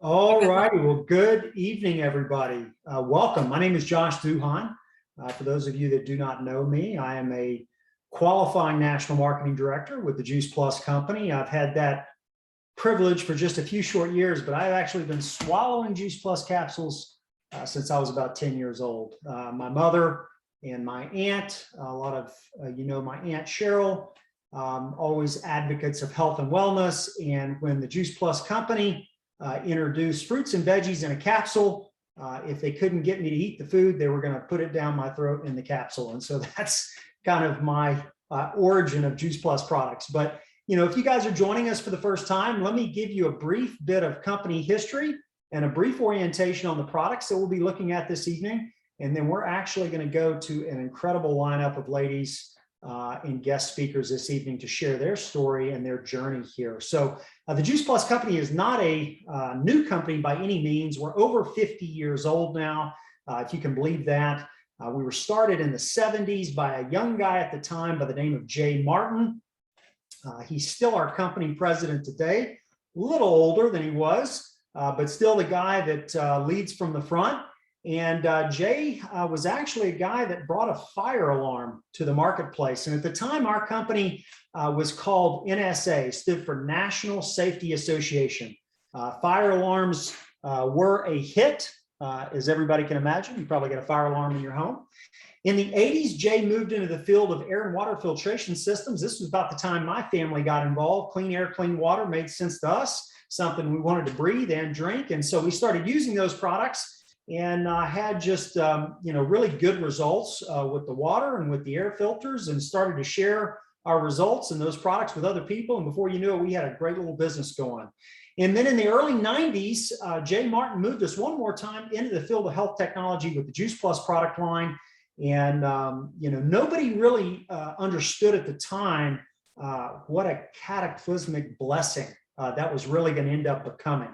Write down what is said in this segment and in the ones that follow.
All righty. Well, good evening, everybody. Welcome. My name is Josh Duhon. For those of you that do not know me, I am a qualifying national marketing director with the Juice Plus company. I've had that privilege for just a few short years, but I've actually been swallowing Juice Plus capsules since I was about 10 years old. My mother and my aunt, a lot of my Aunt Cheryl, always advocates of health and wellness. And when the Juice Plus company introduced fruits and veggies in a capsule, if they couldn't get me to eat the food, they were going to put it down my throat in the capsule. And so that's kind of my origin of Juice Plus products. But if you guys are joining us for the first time, let me give you a brief bit of company history and a brief orientation on the products that we'll be looking at this evening. And then we're actually going to go to an incredible lineup of ladies and guest speakers this evening to share their story and their journey here. So the Juice Plus company is not a new company by any means. We're over 50 years old now, if you can believe that. We were started in the 70s by a young guy at the time by the name of Jay Martin. He's still our company president today, a little older than he was, but still the guy that leads from the front. And Jay was actually a guy that brought a fire alarm to the marketplace. And at the time, our company was called NSA, stood for National Safety Association. Fire alarms were a hit, as everybody can imagine. You probably get a fire alarm in your home. In the 80s, Jay moved into the field of air and water filtration systems. This was about the time my family got involved. Clean air, clean water made sense to us, something we wanted to breathe and drink. And so we started using those products and had just really good results with the water and with the air filters, and started to share our results and those products with other people. And before you knew it, we had a great little business going. And then in the early 90s, Jay Martin moved us one more time into the field of health technology with the Juice Plus product line. And nobody really understood at the time what a cataclysmic blessing that was really going to end up becoming.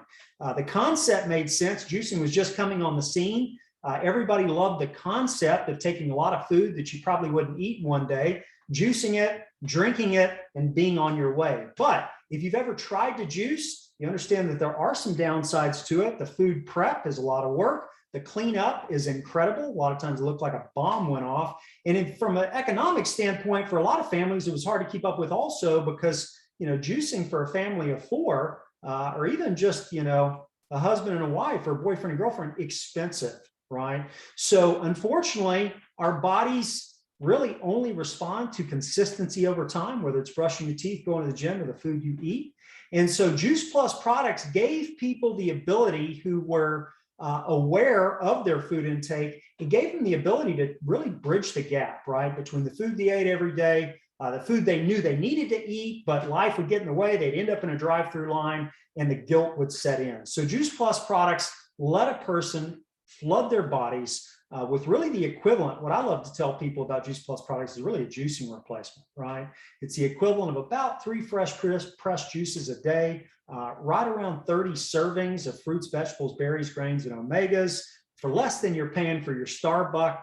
The concept made sense. Juicing was just coming on the scene. Everybody loved the concept of taking a lot of food that you probably wouldn't eat in one day, juicing it, drinking it, and being on your way. But if you've ever tried to juice, you understand that there are some downsides to it. The food prep is a lot of work. The cleanup is incredible. A lot of times it looked like a bomb went off. And from an economic standpoint, for a lot of families, it was hard to keep up with also because juicing for a family of four, or even just, a husband and a wife or a boyfriend and girlfriend, expensive, right? So unfortunately, our bodies really only respond to consistency over time, whether it's brushing your teeth, going to the gym, or the food you eat. And so Juice Plus products gave people the ability who were aware of their food intake. It gave them the ability to really bridge the gap, right, between the food they ate every day, the food they knew they needed to eat, but life would get in the way. They'd end up in a drive-through line and the guilt would set in. So Juice Plus products let a person flood their bodies with really the equivalent. What I love to tell people about Juice Plus products is really a juicing replacement, right? It's the equivalent of about 3 fresh pressed juices a day, right around 30 servings of fruits, vegetables, berries, grains, and omegas, for less than you're paying for your Starbucks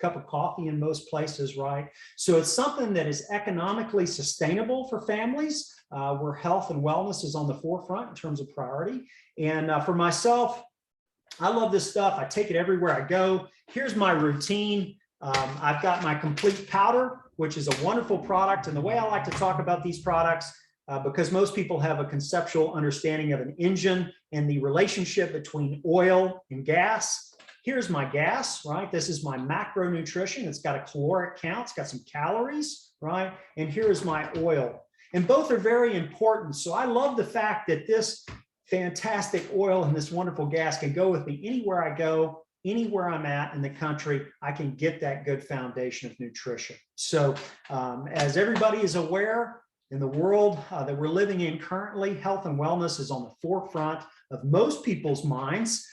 cup of coffee in most places, right? So it's something that is economically sustainable for families, where health and wellness is on the forefront in terms of priority. And for myself, I love this stuff. I take it everywhere I go. Here's my routine. I've got my complete powder, which is a wonderful product. And the way I like to talk about these products, because most people have a conceptual understanding of an engine and the relationship between oil and gas. Here's my gas, right? This is my macronutrition. It's got a caloric count. It's got some calories, right? And here's my oil. And both are very important. So I love the fact that this fantastic oil and this wonderful gas can go with me anywhere I go, anywhere I'm at in the country. I can get that good foundation of nutrition. So as everybody is aware, in the world that we're living in currently, health and wellness is on the forefront of most people's minds.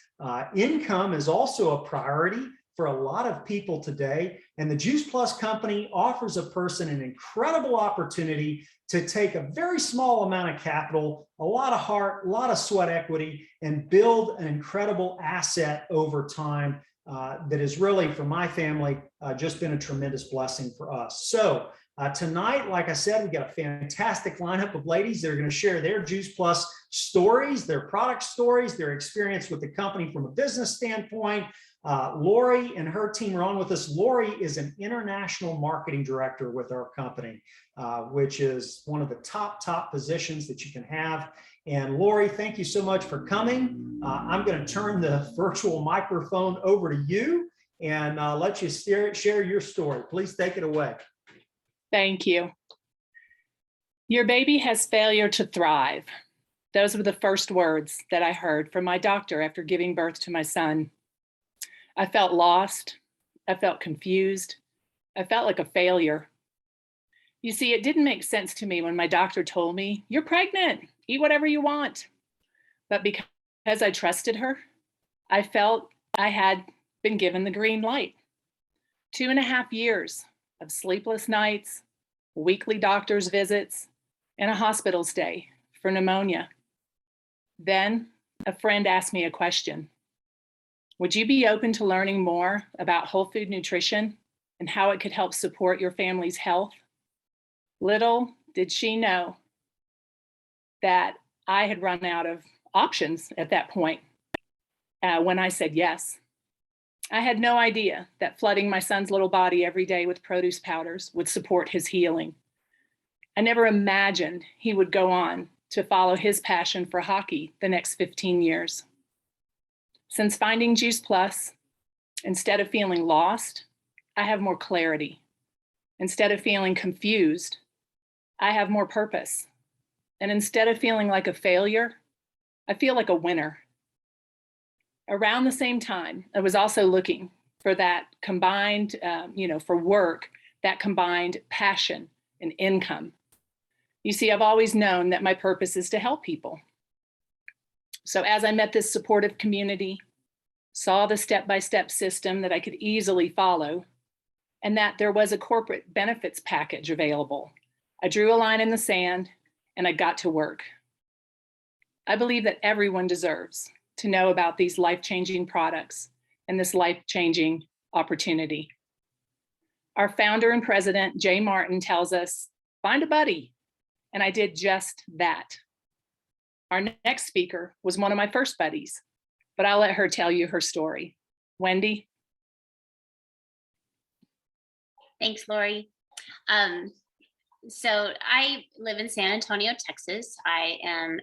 Income is also a priority for a lot of people today. And the Juice Plus company offers a person an incredible opportunity to take a very small amount of capital, a lot of heart, a lot of sweat equity, and build an incredible asset over time that has really, for my family, just been a tremendous blessing for us. So Tonight, like I said, we got a fantastic lineup of ladies that are going to share their Juice Plus stories, their product stories, their experience with the company from a business standpoint. Lauri and her team are on with us. Lauri is an international marketing director with our company, which is one of the top positions that you can have. And Lauri, thank you so much for coming. I'm going to turn the virtual microphone over to you and let you share your story. Please take it away. Thank you. Your baby has failure to thrive. Those were the first words that I heard from my doctor after giving birth to my son. I felt lost. I felt confused. I felt like a failure. You see, it didn't make sense to me when my doctor told me, "You're pregnant, eat whatever you want." But because I trusted her, I felt I had been given the green light. 2.5 years of sleepless nights, weekly doctor's visits, and a hospital stay for pneumonia. Then a friend asked me a question. Would you be open to learning more about whole food nutrition and how it could help support your family's health? Little did she know that I had run out of options at that point when I said yes. I had no idea that flooding my son's little body every day with produce powders would support his healing. I never imagined he would go on to follow his passion for hockey the next 15 years. Since finding Juice Plus, instead of feeling lost, I have more clarity. Instead of feeling confused, I have more purpose. And instead of feeling like a failure, I feel like a winner. Around the same time, I was also looking for that combined, for work, that combined passion and income. You see, I've always known that my purpose is to help people. So as I met this supportive community, saw the step-by-step system that I could easily follow, and that there was a corporate benefits package available, I drew a line in the sand and I got to work. I believe that everyone deserves to know about these life-changing products and this life-changing opportunity. Our founder and president, Jay Martin, tells us, find a buddy. And I did just that. Our next speaker was one of my first buddies, but I'll let her tell you her story. Wendy? Thanks, Lauri. So I live in San Antonio, Texas. I am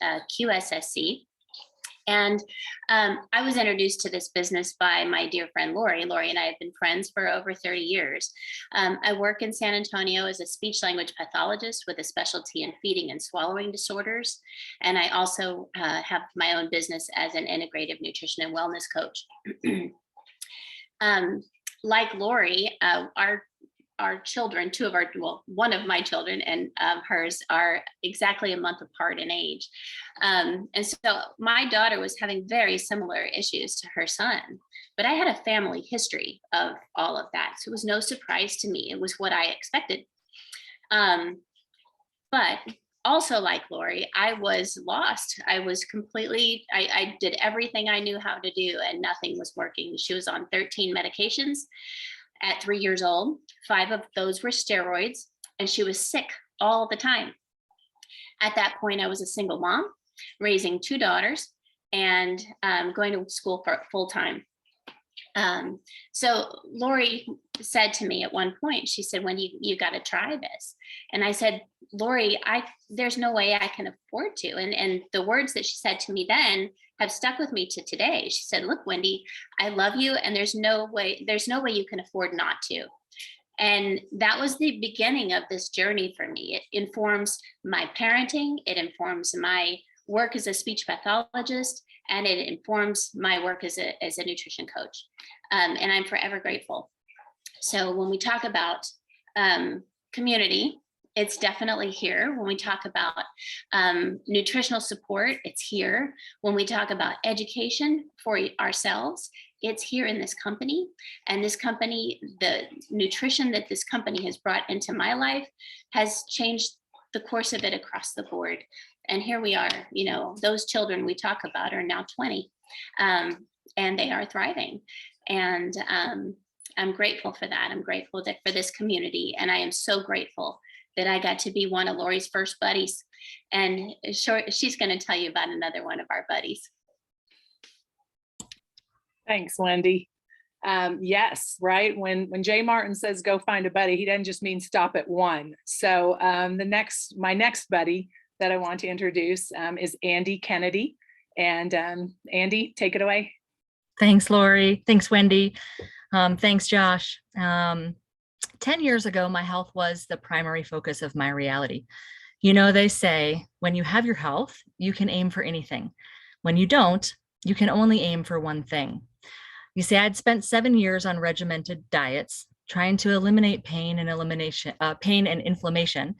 a QSSC. And I was introduced to this business by my dear friend, Lauri. Lauri and I have been friends for over 30 years. I work in San Antonio as a speech language pathologist with a specialty in feeding and swallowing disorders. And I also have my own business as an integrative nutrition and wellness coach. Like Lauri, our children, one of my children and hers are exactly a month apart in age. And so my daughter was having very similar issues to her son, but I had a family history of all of that. So it was no surprise to me. It was what I expected. But also like Lauri, I was lost. I was completely, I did everything I knew how to do and nothing was working. She was on 13 medications. At 3 years old, 5 of those were steroids, and she was sick all the time. At that point, I was a single mom, raising 2 daughters, and going to school for full time. So Lauri said to me at one point, she said, "Wendy, you got to try this." And I said, "Lauri, there's no way I can afford to." And the words that she said to me then have stuck with me to today. She said, "Look, Wendy, I love you, and there's no way you can afford not to." And that was the beginning of this journey for me. It informs my parenting, it informs my work as a speech pathologist, and it informs my work as a nutrition coach. And I'm forever grateful. So when we talk about community, it's definitely here. When we talk about nutritional support, it's here. When we talk about education for ourselves, it's here in this company. And this company, the nutrition that this company has brought into my life has changed the course of it across the board. And here we are, those children we talk about are now 20, and they are thriving. And I'm grateful for that. I'm grateful for this community. And I am so grateful that I got to be one of Lauri's first buddies. And she's going to tell you about another one of our buddies. Thanks, Wendy. Yes, right. When Jay Martin says go find a buddy, he doesn't just mean stop at one. So my next buddy that I want to introduce is Andy Kennedy. And Andy, take it away. Thanks, Lauri. Thanks, Wendy. Thanks, Josh. 10 years ago, my health was the primary focus of my reality. You know, they say when you have your health, you can aim for anything. When you don't, you can only aim for one thing. You see, I'd spent 7 years on regimented diets, trying to eliminate pain and inflammation.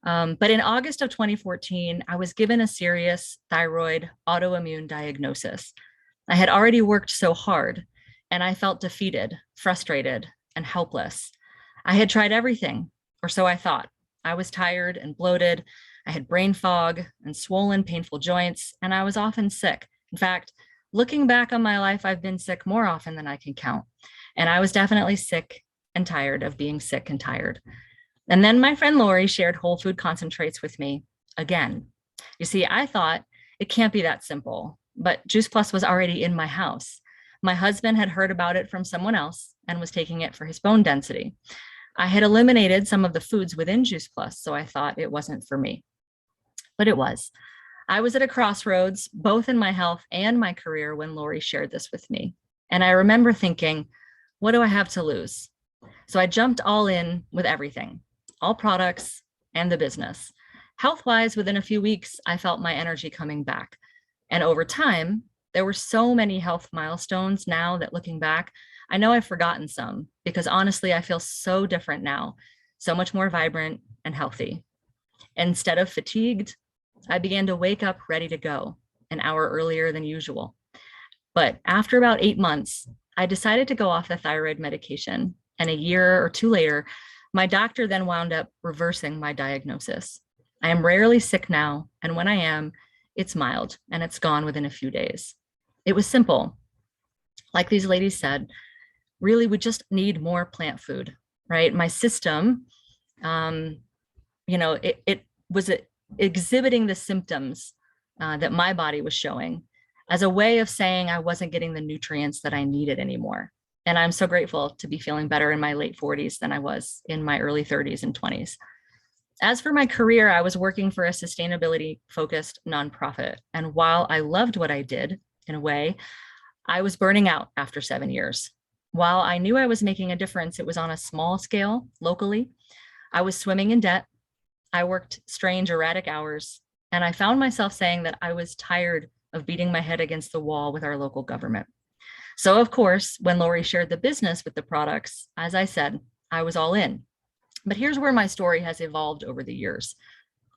But in August of 2014, I was given a serious thyroid autoimmune diagnosis. I had already worked so hard, and I felt defeated, frustrated, and helpless. I had tried everything, or so I thought. I was tired and bloated. I had brain fog and swollen, painful joints, and I was often sick. In fact, looking back on my life, I've been sick more often than I can count. And I was definitely sick and tired of being sick and tired. And then my friend Lauri shared whole food concentrates with me again. You see, I thought it can't be that simple, but Juice Plus was already in my house. My husband had heard about it from someone else and was taking it for his bone density. I had eliminated some of the foods within Juice Plus, so I thought it wasn't for me. But it was. I was at a crossroads, both in my health and my career, when Lauri shared this with me. And I remember thinking, what do I have to lose? So I jumped all in with everything, all products and the business. Health-wise, within a few weeks, I felt my energy coming back. And over time, there were so many health milestones now that, looking back, I know I've forgotten some, because honestly, I feel so different now, so much more vibrant and healthy. Instead of fatigued, I began to wake up ready to go an hour earlier than usual. But after about 8 months, I decided to go off the thyroid medication. And a year or two later, my doctor then wound up reversing my diagnosis. I am rarely sick now, and when I am, it's mild and it's gone within a few days. It was simple. Like these ladies said, really, we just need more plant food, right? My system, it was exhibiting the symptoms that my body was showing as a way of saying I wasn't getting the nutrients that I needed anymore. And I'm so grateful to be feeling better in my late 40s than I was in my early 30s and 20s. As for my career, I was working for a sustainability-focused nonprofit. And while I loved what I did, in a way, I was burning out after 7 years. While I knew I was making a difference, it was on a small scale, locally. I was swimming in debt. I worked strange, erratic hours. And I found myself saying that I was tired of beating my head against the wall with our local government. So, of course, when Lauri shared the business with the products, as I said, I was all in. But here's where my story has evolved over the years.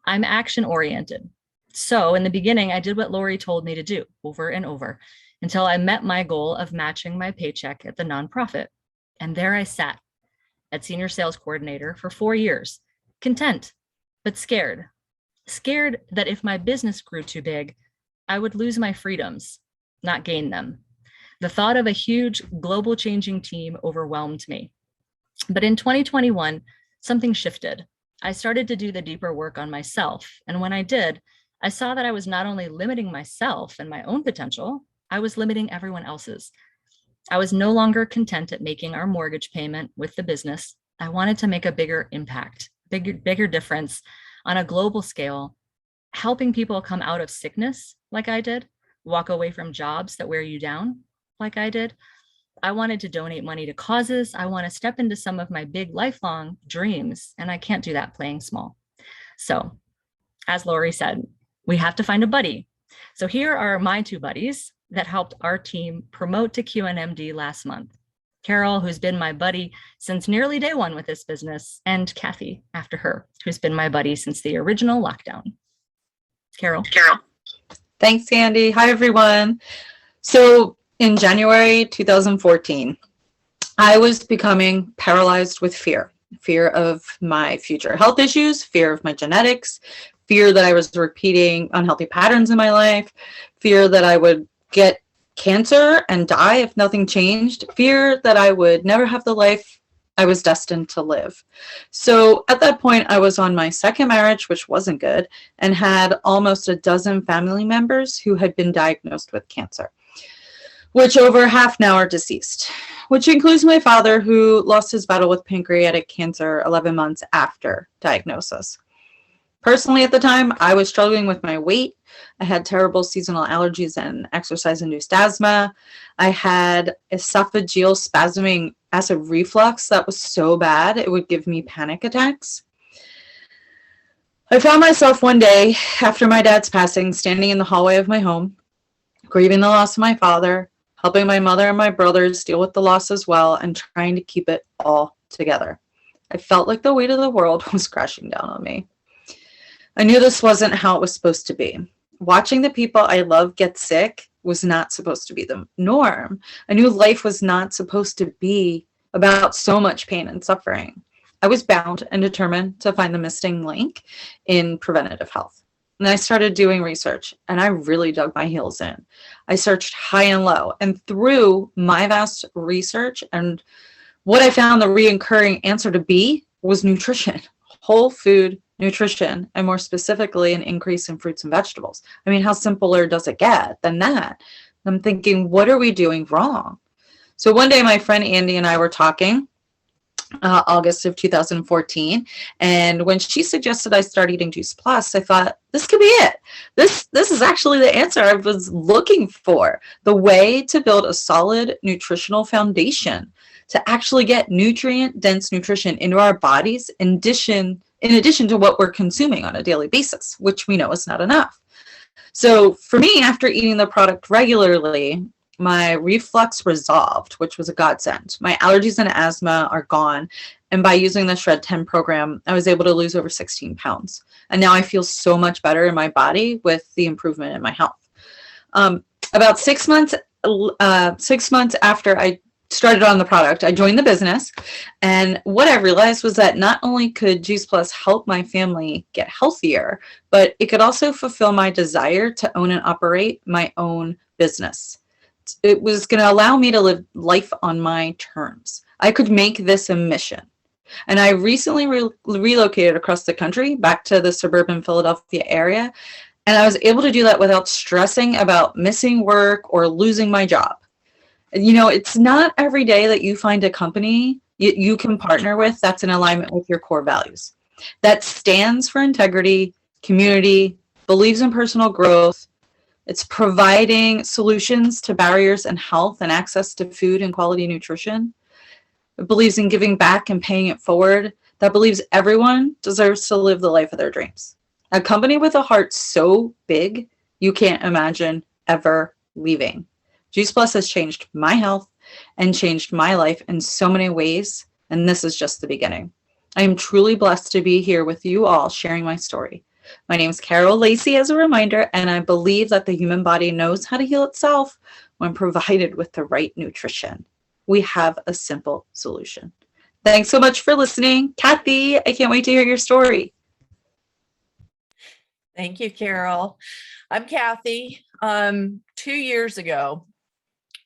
I'm action-oriented. So in the beginning, I did what Lauri told me to do over and over until I met my goal of matching my paycheck at the nonprofit. And there I sat at senior sales coordinator for 4 years, content, but scared that if my business grew too big, I would lose my freedoms, not gain them. The thought of a huge global changing team overwhelmed me. But in 2021, something shifted. I started to do the deeper work on myself. And when I did, I saw that I was not only limiting myself and my own potential, I was limiting everyone else's. I was no longer content at making our mortgage payment with the business. I wanted to make a bigger impact, bigger difference on a global scale, helping people come out of sickness like I did, walk away from jobs that wear you down like I did. I wanted to donate money to causes. I want to step into some of my big lifelong dreams, and I can't do that playing small. So, as Lauri said, we have to find a buddy. So here are my 2 buddies that helped our team promote to QNMD last month. Carol, who's been my buddy since nearly day 1 with this business, and Kathy, after her, who's been my buddy since the original lockdown. Carol. Thanks, Andy. Hi, everyone. So in January 2014, I was becoming paralyzed with fear of my future health issues, fear of my genetics, fear that I was repeating unhealthy patterns in my life, fear that I would get cancer and die if nothing changed, fear that I would never have the life I was destined to live. So at that point, I was on my second marriage, which wasn't good, and had almost a dozen family members who had been diagnosed with cancer, which over half now are deceased, which includes my father, who lost his battle with pancreatic cancer 11 months after diagnosis. Personally, at the time, I was struggling with my weight. I had terrible seasonal allergies and exercise-induced asthma. I had esophageal spasming acid reflux that was so bad it would give me panic attacks. I found myself one day after my dad's passing, standing in the hallway of my home, grieving the loss of my father, helping my mother and my brothers deal with the loss as well, and trying to keep it all together. I felt like the weight of the world was crashing down on me. I knew this wasn't how it was supposed to be. Watching the people I love get sick was not supposed to be the norm. I knew life was not supposed to be about so much pain and suffering. I was bound and determined to find the missing link in preventative health. And I started doing research, and I really dug my heels in. I searched high and low, and through my vast research and what I found the recurring answer to be was nutrition, whole food nutrition, and more specifically, an increase in fruits and vegetables. I mean, how simpler does it get than that? I'm thinking, what are we doing wrong? So one day, my friend Andy and I were talking, August of 2014, and when she suggested I start eating Juice Plus, I thought, this could be it. This is actually the answer I was looking for, the way to build a solid nutritional foundation to actually get nutrient-dense nutrition into our bodies in addition to what we're consuming on a daily basis, which we know is not enough. So for me, after eating the product regularly, my reflux resolved, which was a godsend. My allergies and asthma are gone. And by using the Shred 10 program, I was able to lose over 16 pounds. And now I feel so much better in my body with the improvement in my health. About 6 months after I started on the product, I joined the business. And what I realized was that not only could Juice Plus help my family get healthier, but it could also fulfill my desire to own and operate my own business. It was going to allow me to live life on my terms. I could make this a mission. And I recently relocated across the country back to the suburban Philadelphia area. And I was able to do that without stressing about missing work or losing my job. You know, it's not every day that you find a company you can partner with that's in alignment with your core values, that stands for integrity, community, believes in personal growth. It's providing solutions to barriers in health and access to food and quality nutrition. It believes in giving back and paying it forward. That believes everyone deserves to live the life of their dreams. A company with a heart so big, you can't imagine ever leaving. Juice Plus has changed my health and changed my life in so many ways, and this is just the beginning. I am truly blessed to be here with you all sharing my story. My name is Carol Lacey, as a reminder, and I believe that the human body knows how to heal itself when provided with the right nutrition. We have a simple solution. Thanks so much for listening. Kathy, I can't wait to hear your story. Thank you, Carol. I'm Kathy. 2 years ago,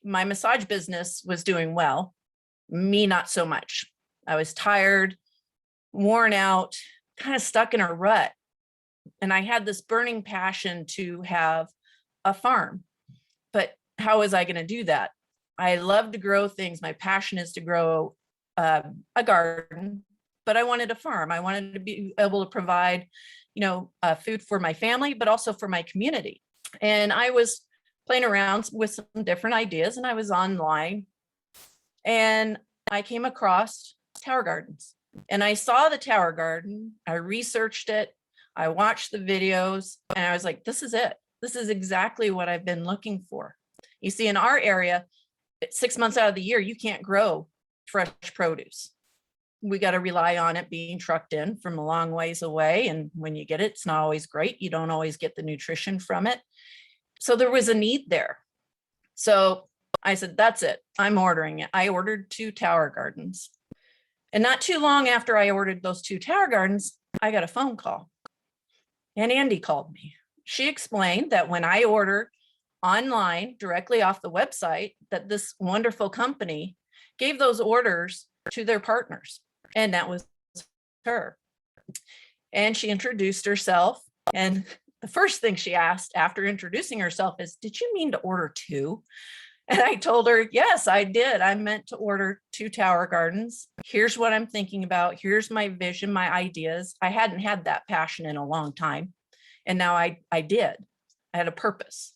my massage business was doing well. Me, not so much. I was tired, worn out, kind of stuck in a rut. And I had this burning passion to have a farm. But how was I going to do that? I love to grow things. My passion is to grow a garden, but I wanted a farm. I wanted to be able to provide, food for my family, but also for my community. And I was playing around with some different ideas, and I was online, and I came across tower gardens. And I saw the tower garden. I researched it. I watched the videos, and I was like, this is it. This is exactly what I've been looking for. You see, in our area, 6 months out of the year, you can't grow fresh produce. We got to rely on it being trucked in from a long ways away. And when you get it, it's not always great. You don't always get the nutrition from it. So there was a need there. So I said, that's it. I'm ordering it. I ordered 2 tower gardens. And not too long after I ordered those 2 tower gardens, I got a phone call. And Andy called me. She explained that when I order online directly off the website that this wonderful company gave those orders to their partners. And that was her. And she introduced herself. And the first thing she asked after introducing herself is, "Did you mean to order 2?" And I told her, yes, I did. I meant to order 2 tower gardens. Here's what I'm thinking about. Here's my vision, my ideas. I hadn't had that passion in a long time. And now I did. I had a purpose.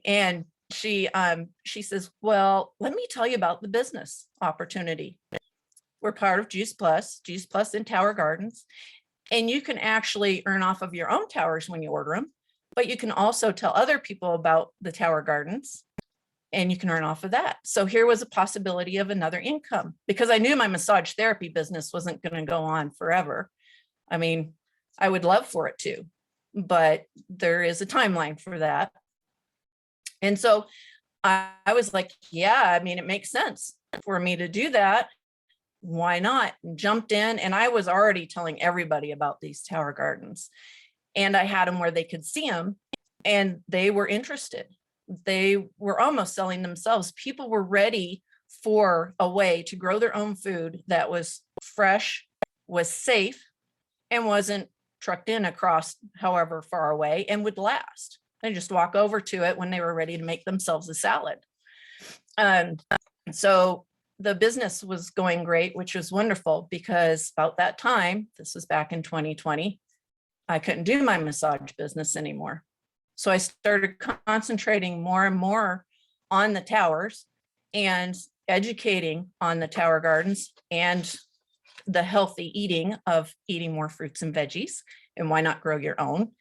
And she says, "Well, let me tell you about the business opportunity. We're part of Juice Plus in Tower Gardens. And you can actually earn off of your own towers when you order them, but you can also tell other people about the Tower Gardens and you can earn off of that." So here was a possibility of another income, because I knew my massage therapy business wasn't going to go on forever. I mean, I would love for it to, but there is a timeline for that. And so I was like, yeah, I mean, it makes sense for me to do that. Why not? And jumped in, and I was already telling everybody about these tower gardens, and I had them where they could see them, and they were interested. They were almost selling themselves. People were ready for a way to grow their own food that was fresh, was safe, and wasn't trucked in across however far away, and would last. They just walk over to it when they were ready to make themselves a salad. So the business was going great, which was wonderful, because about that time, this was back in 2020, I couldn't do my massage business anymore. So I started concentrating more and more on the towers and educating on the tower gardens and the healthy eating of eating more fruits and veggies, and why not grow your own?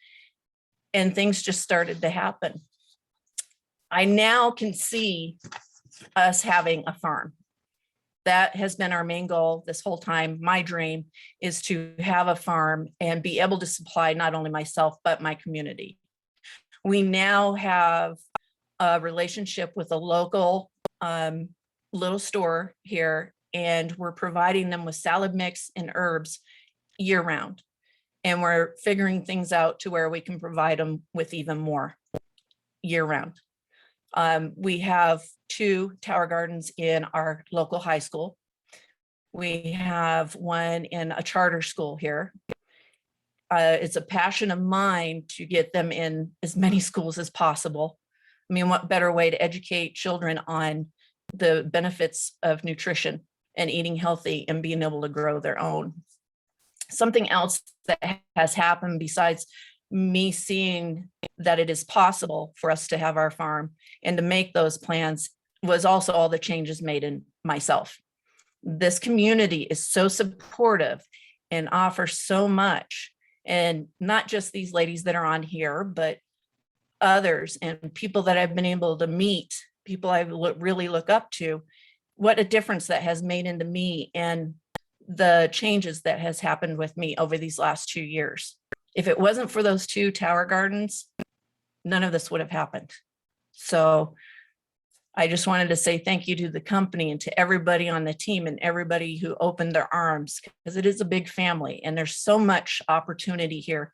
And things just started to happen. I now can see us having a farm. That has been our main goal this whole time. My dream is to have a farm and be able to supply not only myself, but my community. We now have a relationship with a local little store here, and we're providing them with salad mix and herbs year round. And we're figuring things out to where we can provide them with even more year round. We have 2 tower gardens in our local high school. We have one in a charter school here. It's a passion of mine to get them in as many schools as possible. I mean, what better way to educate children on the benefits of nutrition and eating healthy and being able to grow their own? Something else that has happened besides me seeing that it is possible for us to have our farm and to make those plans was also all the changes made in myself. This community is so supportive and offers so much, and not just these ladies that are on here, but others and people that I've been able to meet, people I really look up to. What a difference that has made into me and the changes that has happened with me over these last 2 years. If it wasn't for those 2 tower gardens, none of this would have happened. So I just wanted to say thank you to the company and to everybody on the team and everybody who opened their arms, because it is a big family and there's so much opportunity here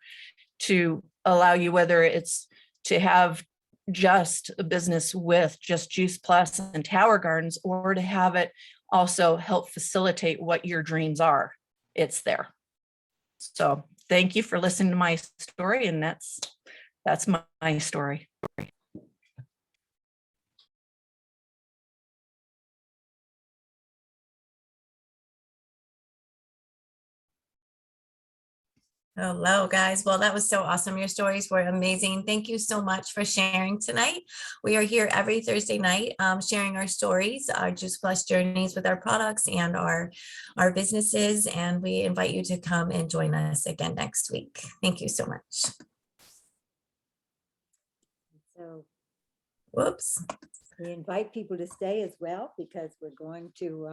to allow you, whether it's to have just a business with just Juice Plus and Tower Gardens, or to have it also help facilitate what your dreams are. It's there. So thank you for listening to my story, and that's my story. Hello, guys. Well, that was so awesome. Your stories were amazing. Thank you so much for sharing tonight. We are here every Thursday night sharing our stories, our Juice Plus journeys with our products and our businesses. And we invite you to come and join us again next week. Thank you so much. So Whoops. we invite people to stay as well, because we're going to